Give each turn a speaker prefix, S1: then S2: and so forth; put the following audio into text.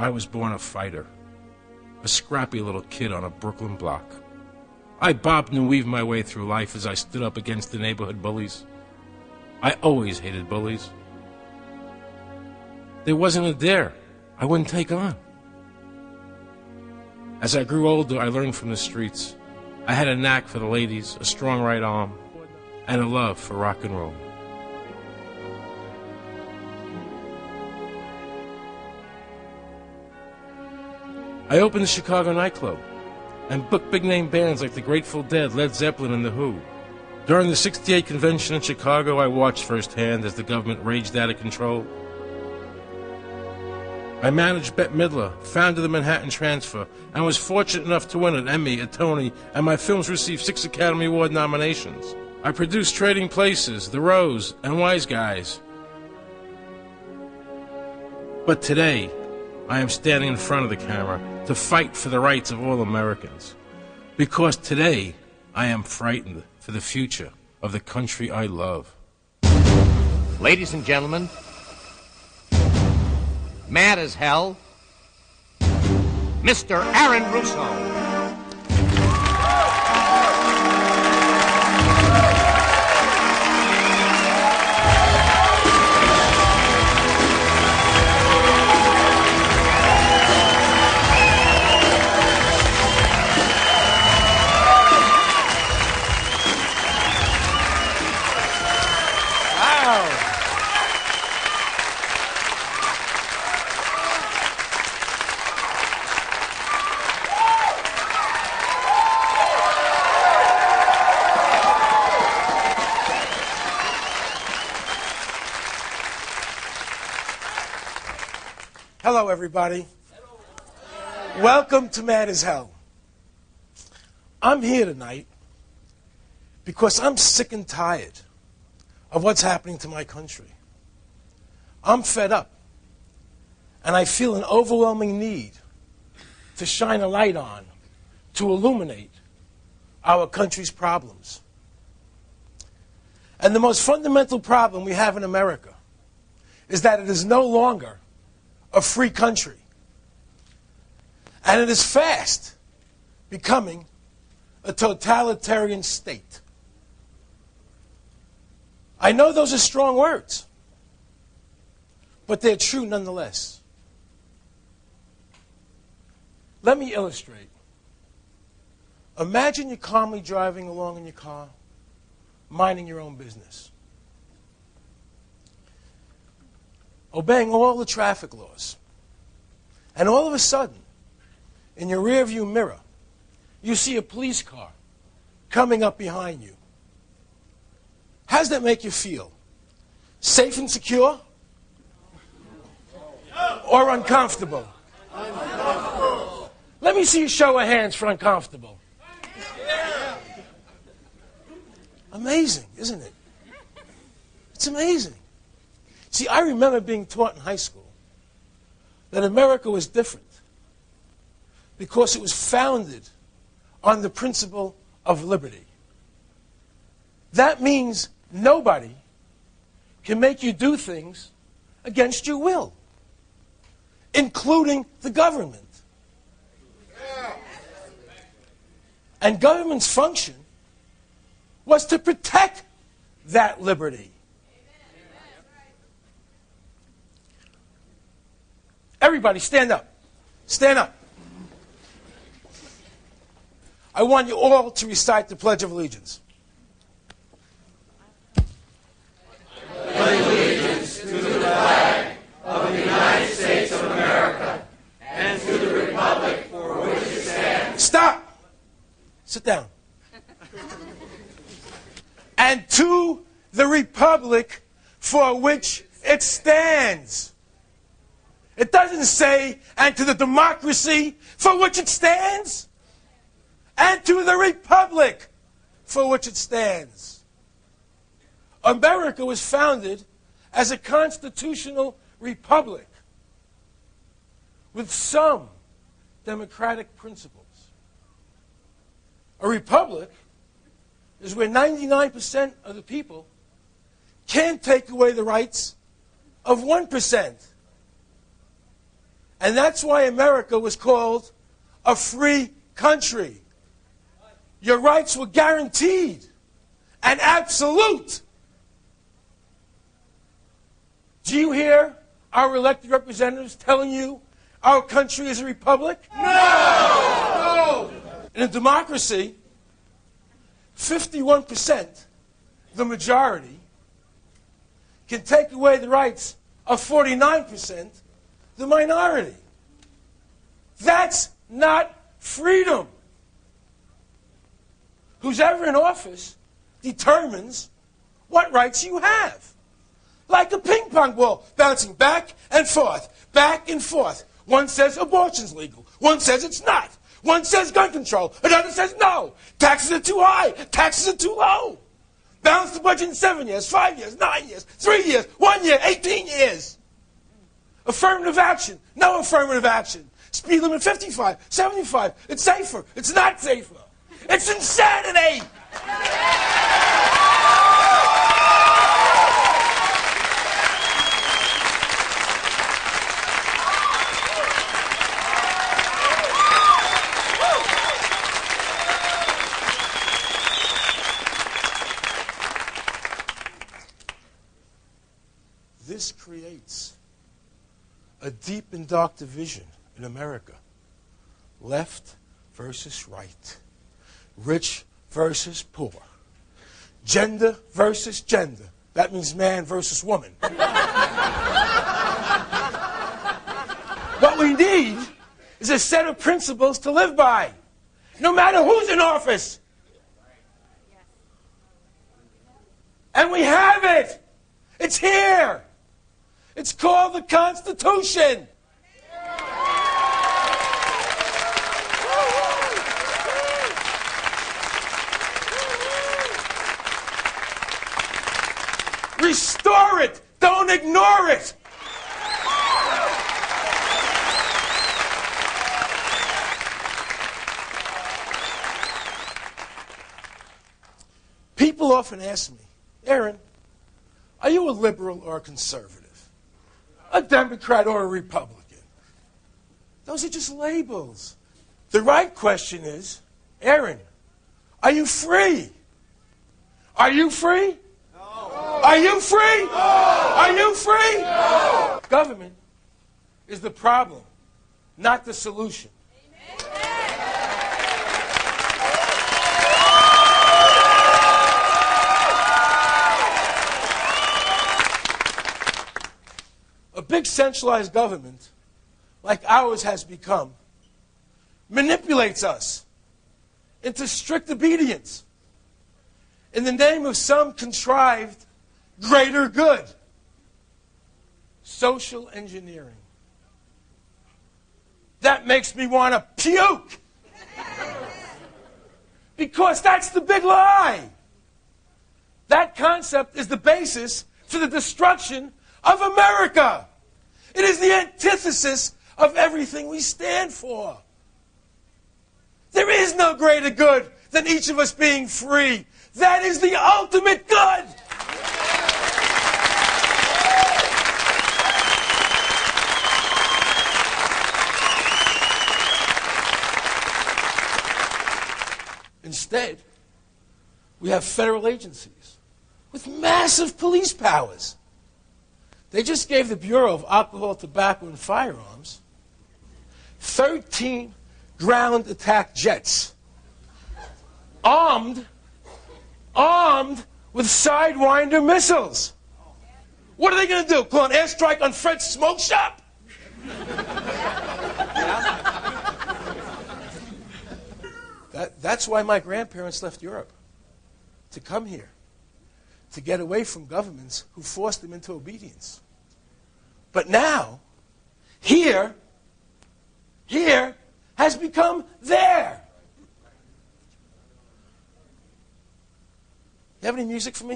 S1: I was born a fighter, a scrappy little kid on a Brooklyn block. I bobbed and weaved my way through life as I stood up against the neighborhood bullies. I always hated bullies. There wasn't a dare I wouldn't take on. As I grew older, I learned from the streets. I had a knack for the ladies, a strong right arm, and a love for rock and roll. I opened the Chicago nightclub and booked big-name bands like the Grateful Dead, Led Zeppelin, and The Who. During the '68 convention in Chicago, I watched firsthand as the government raged out of control. I managed Bette Midler, founded the Manhattan Transfer, and was fortunate enough to win an Emmy, a Tony, and my films received 6 Academy Award nominations. I produced Trading Places, The Rose, and Wise Guys. But today, I am standing in front of the camera to fight for the rights of all Americans. Because today, I am frightened for the future of the country I love.
S2: Ladies and gentlemen, mad as hell, Mr. Aaron Russo.
S3: Hello, everybody. Hello. Welcome to Mad as Hell. I'm here tonight because I'm sick and tired of what's happening to my country. I'm fed up, and I feel an overwhelming need to shine a light on, to illuminate our country's problems. And the most fundamental problem we have in America is that it is no longer a free country. And it is fast becoming a totalitarian state. I know those are strong words, but they're true nonetheless. Let me illustrate. Imagine you're calmly driving along in your car, minding your own business, obeying all the traffic laws. And all of a sudden, in your rearview mirror, you see a police car coming up behind you. How does that make you feel? Safe and secure? Or uncomfortable? Let me see a show of hands for uncomfortable. Amazing, isn't it? It's amazing. See, I remember being taught in high school that America was different because it was founded on the principle of liberty. That means nobody can make you do things against your will, including the government. And government's function was to protect that liberty. Everybody, stand up. Stand up. I want you all to recite the Pledge of Allegiance.
S4: Pledge allegiance to the flag of the United States of America and to the republic for which it stands.
S3: Stop. Sit down. And to the republic for which it stands. It doesn't say, and to the democracy for which it stands, and to the republic for which it stands. America was founded as a constitutional republic with some democratic principles. A republic is where 99% of the people can't take away the rights of 1%. And that's why America was called a free country. Your rights were guaranteed and absolute. Do you hear our elected representatives telling you our country is a republic? No! In a democracy, 51%, the majority, can take away the rights of 49%, the minority. That's not freedom. Who's ever in office determines what rights you have. Like a ping pong ball, bouncing back and forth, back and forth. One says abortion's legal. One says it's not. One says gun control. Another says no. Taxes are too high. Taxes are too low. Balance the budget in 7 years, 5 years, 9 years, 3 years, 1 year, 18 years. Affirmative action. No affirmative action. Speed limit 55, 75. It's safer. It's not safer. It's insanity. This creates a deep and dark division in America. Left versus right. Rich versus poor. Gender versus gender. That means man versus woman. What we need is a set of principles to live by, no matter who's in office. And we have it. It's here. It's called the Constitution. Restore it. Don't ignore it. People often ask me, Aaron, are you a liberal or a conservative? A Democrat or a Republican? Those are just labels. The right question is, Aaron, are you free? Are you free? No. Are you free? No. Are you free? No. Government is the problem, not the solution. A big centralized government, like ours has become, manipulates us into strict obedience in the name of some contrived greater good. Social engineering. That makes me want to puke. Because that's the big lie. That concept is the basis for the destruction of America. It is the antithesis of everything we stand for. There is no greater good than each of us being free. That is the ultimate good. Instead, we have federal agencies with massive police powers. They just gave the Bureau of Alcohol, Tobacco, and Firearms 13 ground attack jets, armed with Sidewinder missiles. What are they going to do? Call an airstrike on Fred's smoke shop? That's why my grandparents left Europe, to come here, to get away from governments who forced them into obedience. But now, here has become there. You have any music for me?